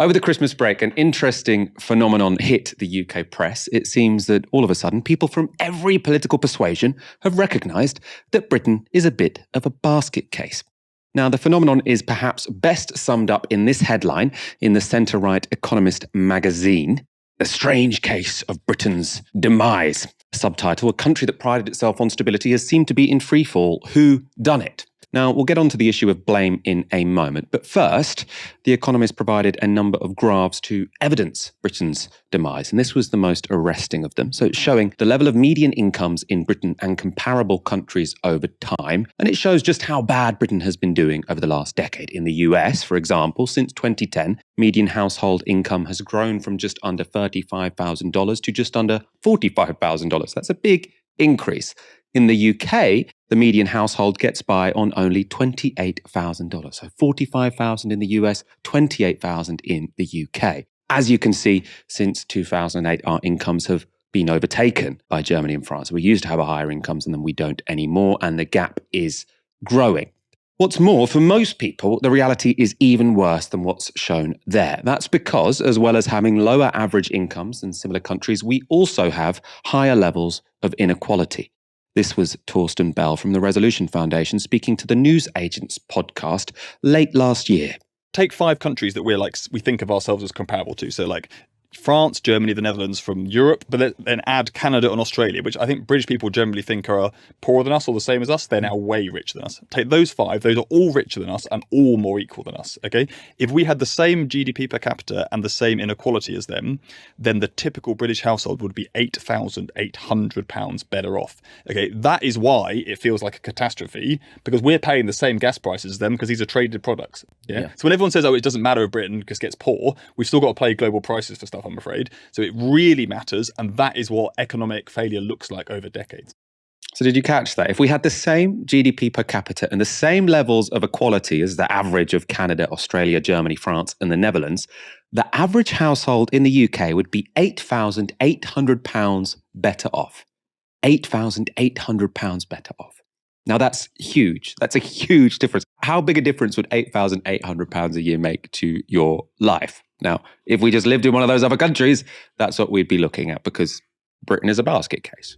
Over the Christmas break, an interesting phenomenon hit the UK press. It seems that all of a sudden, people from every political persuasion have recognised that Britain is a bit of a basket case. Now, the phenomenon is perhaps best summed up in this headline in the centre-right Economist magazine: "A strange case of Britain's demise." Subtitle: "A country that prided itself on stability has seemed to be in freefall. Who done it?" Now, we'll get on to the issue of blame in a moment. But first, The Economist provided a number of graphs to evidence Britain's demise, and this was the most arresting of them. So it's showing the level of median incomes in Britain and comparable countries over time, and it shows just how bad Britain has been doing over the last decade. In the US, for example, since 2010, median household income has grown from just under $35,000 to just under $45,000. That's a big increase. In the UK, the median household gets by on only $28,000. So $45,000 in the US, $28,000 in the UK. As you can see, since 2008, our incomes have been overtaken by Germany and France. We used to have a higher incomes and then we don't anymore, and the gap is growing. What's more, for most people, the reality is even worse than what's shown there. That's because, as well as having lower average incomes than similar countries, we also have higher levels of inequality. This was Torsten Bell from the Resolution Foundation speaking to the News Agents podcast late last year. Take 5 countries that we think of ourselves as comparable to. So France, Germany, the Netherlands from Europe, but then add Canada and Australia, which I think British people generally think are poorer than us or the same as us. They're now way richer than us. Take those 5, those are all richer than us and all more equal than us, okay? If we had the same GDP per capita and the same inequality as them, then the typical British household would be £8,800 better off, okay? That is why it feels like a catastrophe, because we're paying the same gas prices as them because these are traded products, yeah? So when everyone says, oh, it doesn't matter if Britain just gets poor, we've still got to pay global prices for stuff, I'm afraid. So it really matters, and that is what economic failure looks like over decades. So did you catch that? If we had the same GDP per capita and the same levels of equality as the average of Canada, Australia, Germany, France, and the Netherlands, the average household in the UK would be £8,800 better off. £8,800 better off. Now that's huge. That's a huge difference. How big a difference would £8,800 a year make to your life? Now, if we just lived in one of those other countries, that's what we'd be looking at, because Britain is a basket case.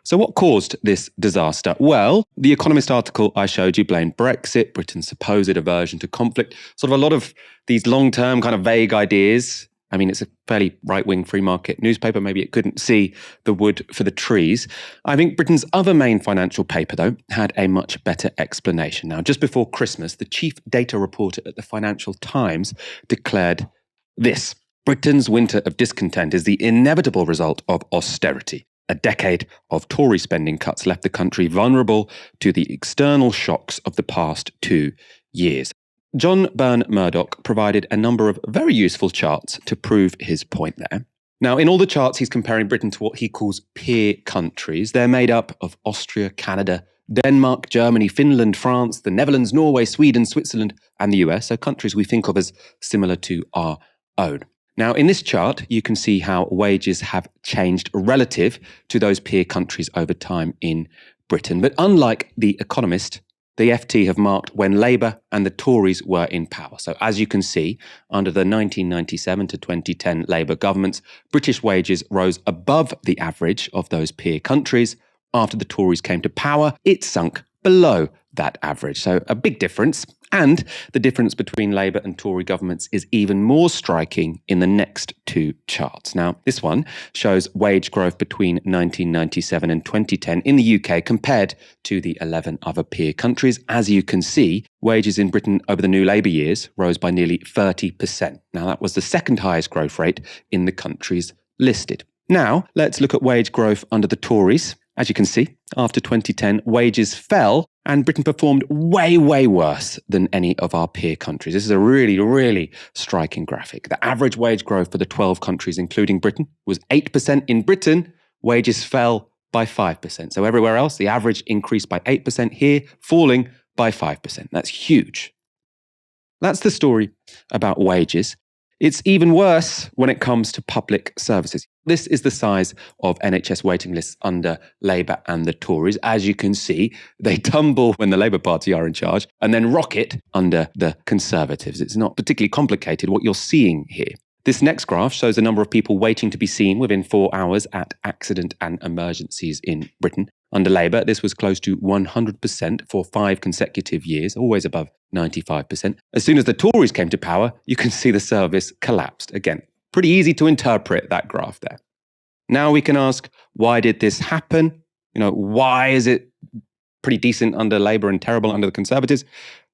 So what caused this disaster? Well, the Economist article I showed you blamed Brexit, Britain's supposed aversion to conflict, sort of a lot of these long-term kind of vague ideas. I mean, it's a fairly right-wing free market newspaper. Maybe it couldn't see the wood for the trees. I think Britain's other main financial paper, though, had a much better explanation. Now, just before Christmas, the chief data reporter at the Financial Times declared this: Britain's winter of discontent is the inevitable result of austerity. A decade of Tory spending cuts left the country vulnerable to the external shocks of the past 2 years. John Byrne-Murdoch provided a number of very useful charts to prove his point there. Now, in all the charts, he's comparing Britain to what he calls peer countries. They're made up of Austria, Canada, Denmark, Germany, Finland, France, the Netherlands, Norway, Sweden, Switzerland, and the US, so countries we think of as similar to our own. Now, in this chart, you can see how wages have changed relative to those peer countries over time in Britain. But unlike The Economist, the FT have marked when Labour and the Tories were in power. So as you can see, under the 1997 to 2010 Labour governments, British wages rose above the average of those peer countries. After the Tories came to power, it sunk below that average. So a big difference. And the difference between Labour and Tory governments is even more striking in the next 2 charts. Now, this one shows wage growth between 1997 and 2010 in the UK compared to the 11 other peer countries. As you can see, wages in Britain over the new Labour years rose by nearly 30%. Now, that was the second highest growth rate in the countries listed. Now, let's look at wage growth under the Tories. As you can see, after 2010, wages fell and Britain performed way, way worse than any of our peer countries. This is a really, really striking graphic. The average wage growth for the 12 countries, including Britain, was 8%. In Britain, wages fell by 5%. So everywhere else, the average increased by 8%, here falling by 5%. That's huge. That's the story about wages. It's even worse when it comes to public services. This is the size of NHS waiting lists under Labour and the Tories. As you can see, they tumble when the Labour Party are in charge and then rocket under the Conservatives. It's not particularly complicated what you're seeing here. This next graph shows the number of people waiting to be seen within 4 hours at accident and emergencies in Britain. Under Labour, this was close to 100% for 5 consecutive years, always above 95%. As soon as the Tories came to power, you can see the service collapsed. Again, pretty easy to interpret that graph there. Now we can ask, why did this happen? Why is it pretty decent under Labour and terrible under the Conservatives?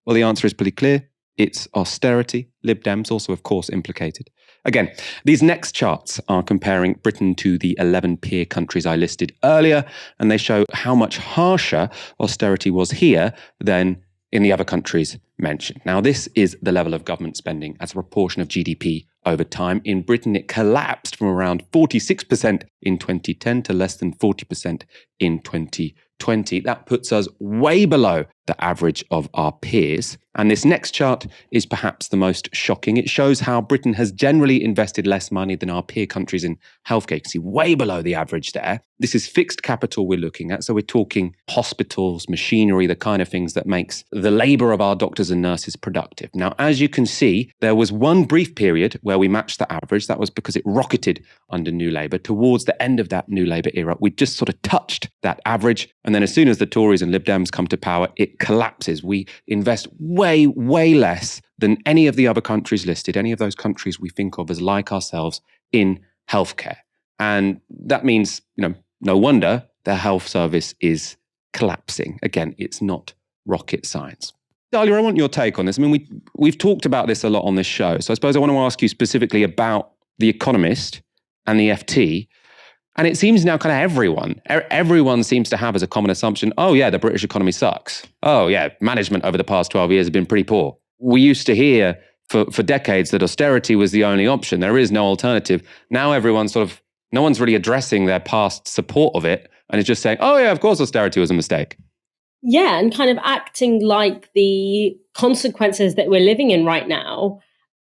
Well, the answer is pretty clear. It's austerity. Lib Dems also, of course, implicated. Again, these next charts are comparing Britain to the 11 peer countries I listed earlier, and they show how much harsher austerity was here than in the other countries mentioned. Now, this is the level of government spending as a proportion of GDP over time. In Britain, it collapsed from around 46% in 2010 to less than 40% in 2020. That puts us way below the average of our peers. And this next chart is perhaps the most shocking. It shows how Britain has generally invested less money than our peer countries in healthcare. You can see way below the average there. This is fixed capital we're looking at. So we're talking hospitals, machinery, the kind of things that makes the labour of our doctors and nurses productive. Now, as you can see, there was one brief period where we matched the average. That was because it rocketed under New Labour. Towards the end of that New Labour era, we just sort of touched that average. And then as soon as the Tories and Lib Dems come to power, it collapses. We invest way less than any of the other countries listed, any of those countries we think of as like ourselves in healthcare. And that means, no wonder their health service is collapsing. Again, it's not rocket science. Dahlia, I want your take on this. I mean, we've talked about this a lot on this show. So I suppose I want to ask you specifically about The Economist and the FT. And it seems now kind of everyone seems to have as a common assumption, oh yeah, the British economy sucks. Oh yeah, management over the past 12 years has been pretty poor. We used to hear for decades that austerity was the only option. There is no alternative. Now no one's really addressing their past support of it and is just saying, oh yeah, of course austerity was a mistake. Yeah, and kind of acting like the consequences that we're living in right now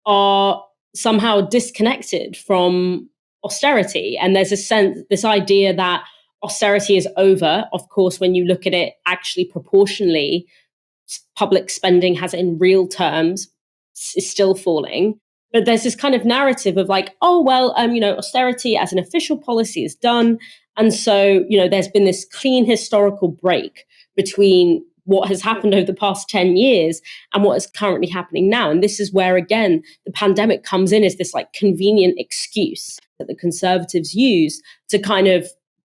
are somehow disconnected from austerity. And there's this idea that austerity is over. Of course, when you look at it actually proportionally, public spending has in real terms is still falling. But there's this kind of narrative of like, oh, well, austerity as an official policy is done. And so, there's been this clean historical break between what has happened over the past 10 years and what is currently happening now. And this is where, again, the pandemic comes in as this like convenient excuse that the Conservatives use to kind of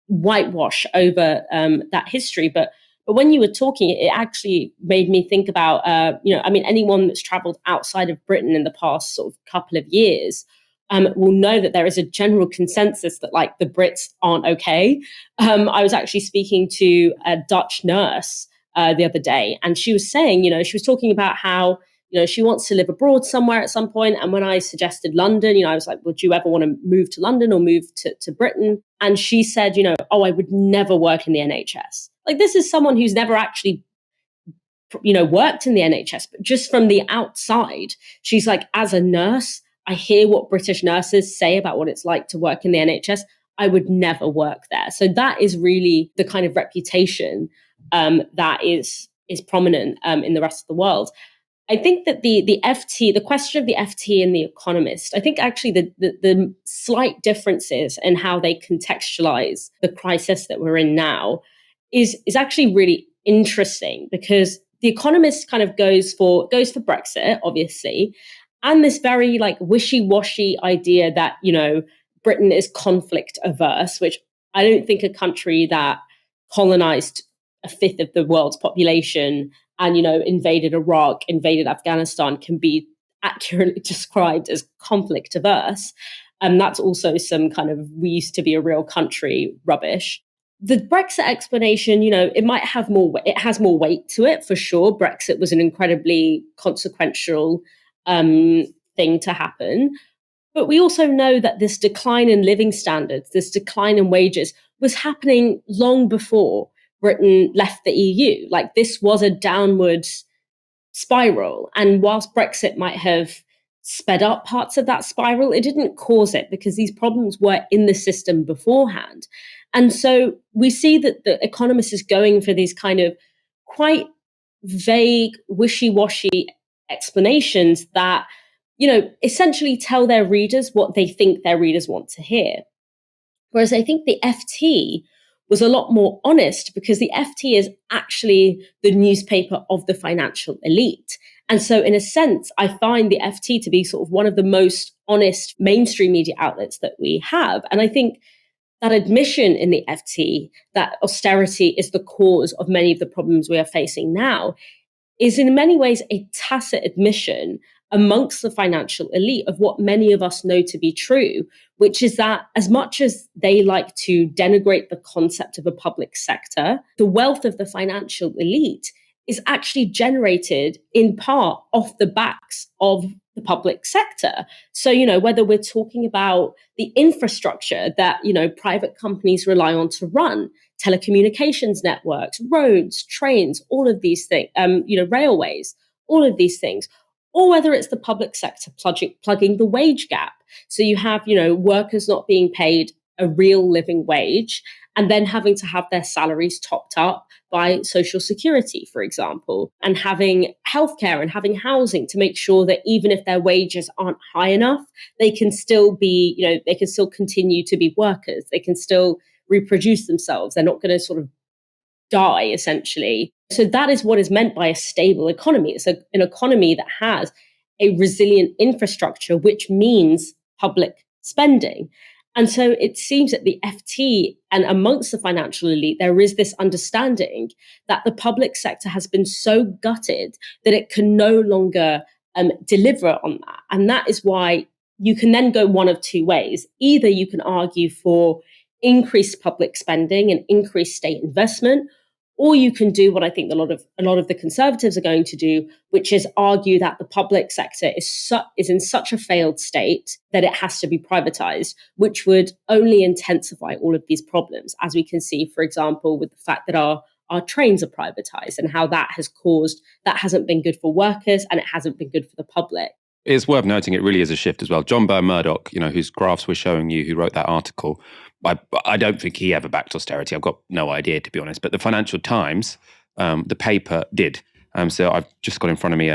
whitewash over that history. But when you were talking, it actually made me think about, anyone that's traveled outside of Britain in the past sort of couple of years will know that there is a general consensus that like the Brits aren't okay. I was actually speaking to a Dutch nurse the other day, and she was saying, she was talking about how, she wants to live abroad somewhere at some point. And when I suggested London, I was like, would you ever want to move to London or move to Britain? And she said, oh, I would never work in the NHS. Like, this is someone who's never actually, worked in the NHS, but just from the outside, she's like, as a nurse, I hear what British nurses say about what it's like to work in the NHS. I would never work there. So that is really the kind of reputation that is prominent in the rest of the world. I think that the FT, the question of the FT and the Economist, I think actually the slight differences in how they contextualize the crisis that we're in now is actually really interesting, because the Economist kind of goes for Brexit, obviously, and this very like wishy-washy idea that, Britain is conflict averse, which I don't think a country that colonized a fifth of the world's population and, invaded Iraq, invaded Afghanistan can be accurately described as conflict averse. And that's also some kind of, we used to be a real country rubbish. The Brexit explanation, it has more weight to it for sure. Brexit was an incredibly consequential thing to happen. But we also know that this decline in living standards, this decline in wages was happening long before Britain left the EU. Like, this was a downward spiral. And whilst Brexit might have sped up parts of that spiral. It didn't cause it because these problems were in the system beforehand. And so we see that the Economist is going for these kind of quite vague, wishy-washy explanations that, essentially tell their readers what they think their readers want to hear. Whereas I think the FT was a lot more honest because the FT is actually the newspaper of the financial elite. And so, in a sense, I find the FT to be sort of one of the most honest mainstream media outlets that we have. And I think that admission in the FT that austerity is the cause of many of the problems we are facing now is in many ways a tacit admission amongst the financial elite of what many of us know to be true, which is that as much as they like to denigrate the concept of a public sector, the wealth of the financial elite is actually generated in part off the backs of the public sector. So, whether we're talking about the infrastructure that, private companies rely on to run, telecommunications networks, roads, trains, all of these things, railways, all of these things, or whether it's the public sector plugging the wage gap. So you have, workers not being paid a real living wage and then having to have their salaries topped up by Social Security, for example, and having healthcare and having housing to make sure that even if their wages aren't high enough, they can still be, they can still continue to be workers. They can still reproduce themselves. They're not going to sort of die, essentially. So that is what is meant by a stable economy. It's an economy that has a resilient infrastructure, which means public spending. And so it seems that the FT and amongst the financial elite, there is this understanding that the public sector has been so gutted that it can no longer deliver on that. And that is why you can then go one of two ways. Either you can argue for increased public spending and increased state investment, or you can do what I think a lot of the Conservatives are going to do, which is argue that the public sector is in such a failed state that it has to be privatized, which would only intensify all of these problems, as we can see, for example, with the fact that our trains are privatized and how that hasn't been good for workers and it hasn't been good for the public. It's worth noting it really is a shift as well. John Byrne Murdoch, whose graphs we're showing you, who wrote that article, I don't think he ever backed austerity. I've got no idea, to be honest. But the Financial Times, the paper, did. So I've just got in front of me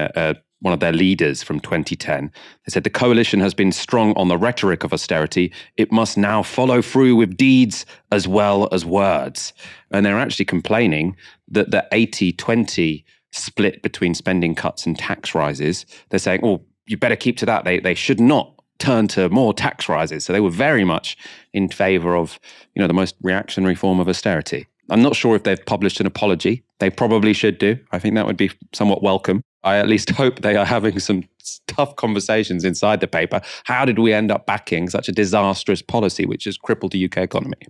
one of their leaders from 2010. They said, the coalition has been strong on the rhetoric of austerity. It must now follow through with deeds as well as words. And they're actually complaining that the 80-20 split between spending cuts and tax rises, they're saying, oh, you better keep to that. They should not turn to more tax rises. So they were very much in favor of, the most reactionary form of austerity. I'm not sure if they've published an apology. They probably should do. I think that would be somewhat welcome. I at least hope they are having some tough conversations inside the paper. How did we end up backing such a disastrous policy which has crippled the UK economy?